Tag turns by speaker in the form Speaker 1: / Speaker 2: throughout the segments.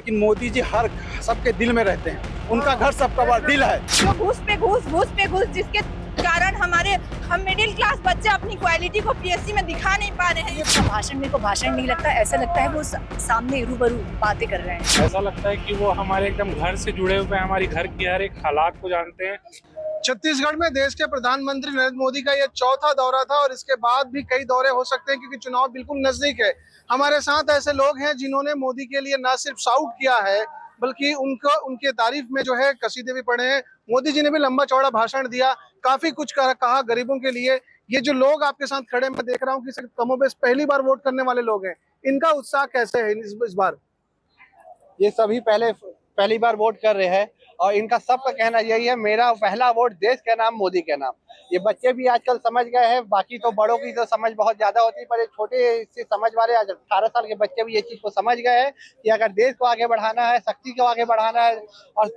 Speaker 1: लेकिन मोदी जी हर सबके दिल में रहते हैं। उनका घर सबका दिल है।
Speaker 2: जो घूस पे घूस जिसके कारण हम मिडिल क्लास बच्चे अपनी क्वालिटी को पीएससी में दिखा नहीं पा रहे हैं।
Speaker 3: उसका भाषण मेरे को भाषण नहीं लगता, ऐसा लगता है वो सामने रूबरू बातें कर रहे हैं।
Speaker 4: ऐसा लगता है कि वो हमारे एकदम घर से जुड़े हुए हैं, हमारी घर की हर एक हालात को जानते हैं।
Speaker 5: छत्तीसगढ़ में देश के प्रधानमंत्री नरेंद्र मोदी का यह चौथा दौरा था और इसके बाद भी कई दौरे हो सकते हैं क्योंकि चुनाव बिल्कुल नजदीक है। हमारे साथ ऐसे लोग हैं जिन्होंने मोदी के लिए न सिर्फ शाउट किया है बल्कि उनके तारीफ में जो है कसीदे भी पढ़े हैं। मोदी जी ने भी लंबा चौड़ा भाषण दिया, काफी कुछ कहा गरीबों के लिए। ये जो लोग आपके साथ खड़े मैं देख रहा हूँ कि कमोबेश पहली बार वोट करने वाले लोग हैं, इनका उत्साह कैसे है इस बार?
Speaker 1: ये सभी पहली बार वोट कर रहे हैं और इनका सबका कहना यही है, मेरा पहला वोट देश के नाम, मोदी के नाम। ये बच्चे भी आजकल समझ गए हैं, बाकी तो बड़ों की तो समझ बहुत ज्यादा होती है, पर ये छोटे से समझ वाले 18 साल के बच्चे भी ये चीज को समझ गए हैं कि अगर देश को आगे बढ़ाना है, शक्ति को आगे बढ़ाना है और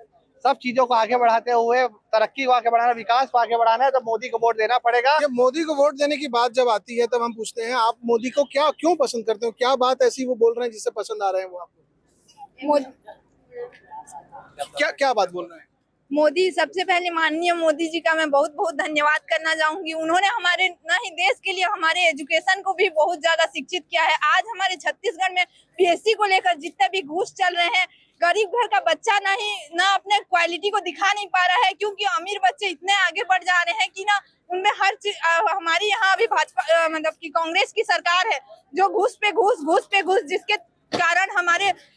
Speaker 1: सब चीजों को आगे बढ़ाते हुए तरक्की को आगे बढ़ाना, विकास को आगे बढ़ाना है, तो मोदी को वोट देना पड़ेगा।
Speaker 5: ये मोदी को वोट देने की बात जब आती है तब हम पूछते हैं आप मोदी को क्यों पसंद करते हो? क्या बात ऐसी वो बोल रहे हैं जिससे पसंद आ रहे हैं वो आपको? क्या बात बोल रहे हैं?
Speaker 2: मोदी, सबसे पहले माननीय मोदी जी का मैं बहुत बहुत धन्यवाद करना चाहूंगी। उन्होंने हमारे न ही देश के लिए हमारे एजुकेशन को भी बहुत ज्यादा शिक्षित किया है। आज हमारे छत्तीसगढ़ में पीएससी को लेकर जितने भी घूस चल रहे हैं, गरीब घर का बच्चा न अपने क्वालिटी को दिखा नहीं पा रहा है, क्योंकि अमीर बच्चे इतने आगे बढ़ जा रहे हैं कि उनमें हर चीज। हमारी यहाँ अभी भाजपा मतलब की कांग्रेस की सरकार है जो घूस पे घूस जिसके कारण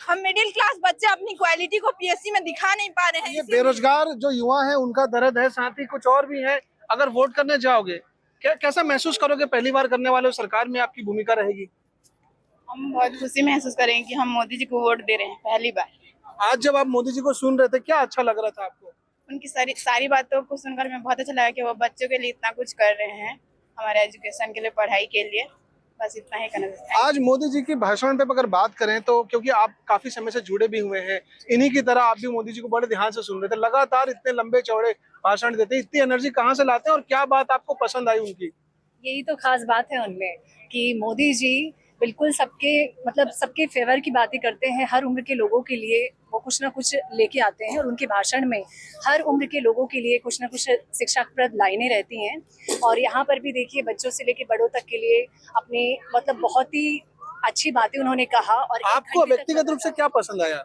Speaker 2: हम मिडिल क्लास बच्चे अपनी क्वालिटी को पीएससी में दिखा नहीं पा रहे हैं।
Speaker 5: ये बेरोजगार जो युवा है उनका दर्द है, साथ ही कुछ और भी है। अगर वोट करने जाओगे कैसा महसूस करोगे? पहली बार करने वाले सरकार में आपकी भूमिका रहेगी?
Speaker 6: हम बहुत खुशी महसूस करेंगे कि हम मोदी जी को वोट दे रहे हैं पहली बार।
Speaker 5: आज जब आप मोदी जी को सुन रहे थे क्या अच्छा लग रहा था आपको?
Speaker 6: उनकी सारी बातों को सुनकर मैं बहुत अच्छा लगा कि वो बच्चों के लिए इतना कुछ कर रहे हैं, हमारे एजुकेशन के लिए, पढ़ाई के लिए। बस इतना ही कहना चाहते हैं।
Speaker 5: आज मोदी जी की भाषण पे अगर बात करें तो क्योंकि आप काफी समय से जुड़े भी हुए हैं, इन्हीं की तरह आप भी मोदी जी को बड़े ध्यान से सुन रहे थे। लगातार इतने लंबे चौड़े भाषण देते, इतनी एनर्जी कहाँ से लाते हैं और क्या बात आपको पसंद आई उनकी?
Speaker 3: यही तो खास बात है उनमें कि मोदी जी बिल्कुल सबके फेवर की बातें करते हैं। हर उम्र के लोगों के लिए वो कुछ ना कुछ लेके आते हैं और उनके भाषण में हर उम्र के लोगों के लिए कुछ ना कुछ शिक्षाप्रद लाइनें रहती हैं। और यहाँ पर भी देखिए बच्चों से लेके बड़ों तक के लिए अपने बहुत ही अच्छी बातें उन्होंने कहा। और
Speaker 5: आपको व्यक्तिगत रूप से क्या पसंद आया?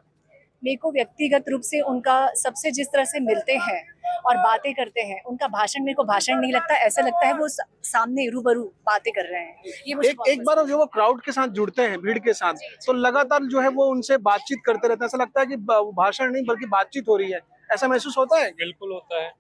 Speaker 3: मेरे को व्यक्तिगत रूप से उनका सबसे जिस तरह से मिलते हैं और बातें करते हैं, उनका भाषण मेरे को भाषण नहीं लगता, ऐसा लगता है वो सामने रूबरू बातें कर रहे हैं। ये मुझे
Speaker 5: एक बार जो वो क्राउड के साथ जुड़ते हैं, भीड़ के साथ, तो लगातार जो है वो उनसे बातचीत करते रहते हैं। ऐसा लगता है कि भाषण नहीं बल्कि बातचीत हो रही है, ऐसा महसूस होता है?
Speaker 4: बिल्कुल होता है।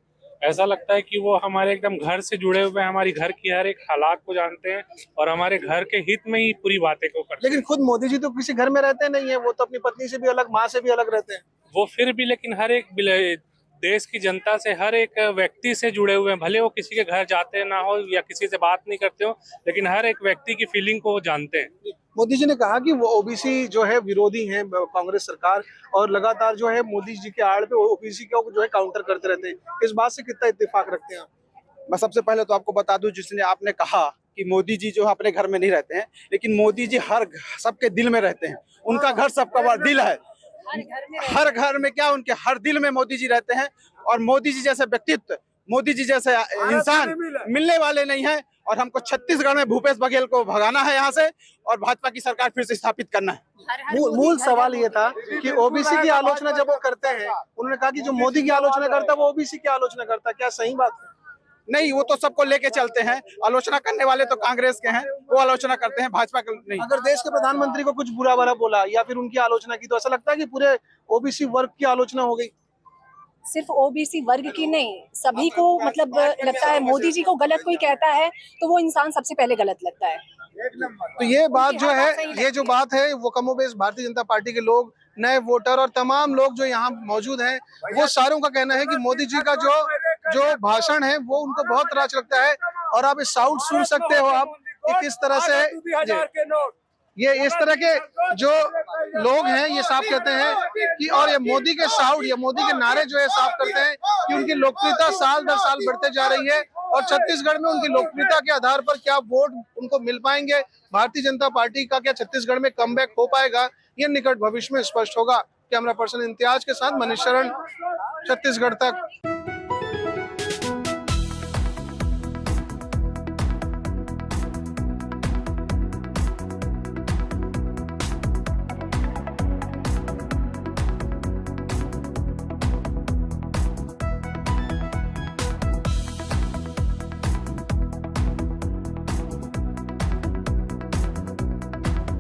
Speaker 4: ऐसा लगता है कि वो हमारे एकदम घर से जुड़े हुए हैं, हमारी घर की हर एक हालात को जानते हैं और हमारे घर के हित में ही पूरी बातें को करते हैं।
Speaker 5: लेकिन खुद मोदी जी तो किसी घर में रहते नहीं है, वो तो अपनी पत्नी से भी अलग, माँ से भी अलग रहते हैं।
Speaker 4: वो फिर भी लेकिन हर एक देश की जनता से, हर एक व्यक्ति से जुड़े हुए हैं। भले वो किसी के घर जाते ना हो या किसी से बात नहीं करते हो, लेकिन हर एक व्यक्ति की फीलिंग को वो जानते हैं।
Speaker 5: मोदी जी ने कहा कि वो ओबीसी जो है विरोधी है कांग्रेस सरकार, और लगातार जो है मोदी जी के आड़ पे ओबीसी को जो है काउंटर करते रहते हैं। इस बात से कितना इत्तेफाक रखते हैं आप?
Speaker 1: मैं सबसे पहले तो आपको बता दूं, जिसने आपने कहा कि मोदी जी जो है अपने घर में नहीं रहते हैं, लेकिन मोदी जी हर सबके दिल में रहते हैं। उनका घर सबका दिल है। हर घर में क्या, उनके हर दिल में मोदी जी रहते हैं। और मोदी जी जैसे व्यक्तित्व, मोदी जी जैसे इंसान मिलने वाले नहीं है। और हमको छत्तीसगढ़ में भूपेश बघेल को भगाना है यहाँ से और भाजपा की सरकार फिर से स्थापित करना है।
Speaker 5: मूल सवाल ये था कि ओबीसी की आलोचना जब वो करते हैं, उन्होंने कहा कि जो मोदी की आलोचना करता है वो ओबीसी की आलोचना करता है। क्या सही बात है?
Speaker 1: नहीं, वो तो सबको लेके चलते हैं। आलोचना करने वाले तो कांग्रेस के हैं, वो आलोचना करते हैं, भाजपा के नहीं।
Speaker 5: अगर देश के प्रधानमंत्री को कुछ बुरा भला बोला या फिर उनकी आलोचना की तो ऐसा लगता है कि पूरे ओबीसी वर्ग की आलोचना हो गई।
Speaker 3: सिर्फ ओबीसी वर्ग की नहीं, सभी को लगता है मोदी जी को गलत कोई कहता है तो वो इंसान सबसे पहले गलत लगता है।
Speaker 5: तो ये बात जो है, ये जो बात है वो कमोबेश भारतीय जनता पार्टी के लोग, नए वोटर और तमाम लोग जो यहाँ मौजूद हैं, वो सारों का कहना है कि मोदी जी का जो भाषण है वो उनको बहुत अच्छा लगता है। और आप इस साउंड सुन सकते हो आप कि किस तरह से ये इस तरह के जो लोग हैं ये साफ कहते हैं कि, और ये मोदी के साउंड, ये मोदी के नारे जो है साफ करते हैं कि उनकी लोकप्रियता साल दर साल बढ़ते जा रही है। और छत्तीसगढ़ में उनकी लोकप्रियता के आधार पर क्या वोट उनको मिल पाएंगे, भारतीय जनता पार्टी का क्या छत्तीसगढ़ में कमबैक हो पाएगा, ये निकट भविष्य में स्पष्ट होगा। कैमरा पर्सन इम्तियाज के साथ मनीष शरण, छत्तीसगढ़ तक।